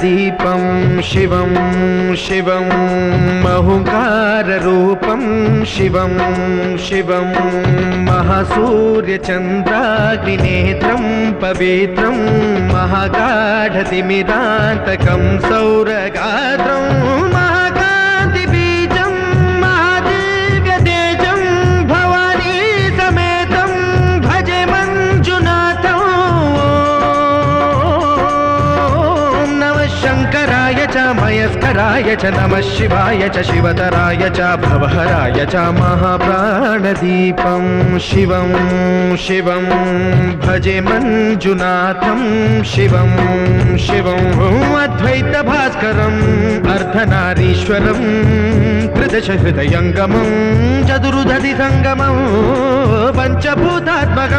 प्राणदीपं शिवं शिवं महुकाररूपं शिवं शिवं महासूर्यचन्द्राग्निनेत्रं पवित्रं महागाढतिमिरान्तकं सौरगात्रं महाकान्तिबीजं महादिव्यतेजं भवानी समेतं भजे मञ्जुनाथं। शङ्कराय च मयस्कराय च नमः शिवाय च शिवतराय च भवहराय च महाप्राणदीपं शिवं शिवं भजे मञ्जुनाथं शिवं शिवं अद्वैतभास्करम् अर्धनारीश्वरं त्रिदशहृदयङ्गमं चतुर्दधिसङ्गमं पञ्चभूतात्मकम्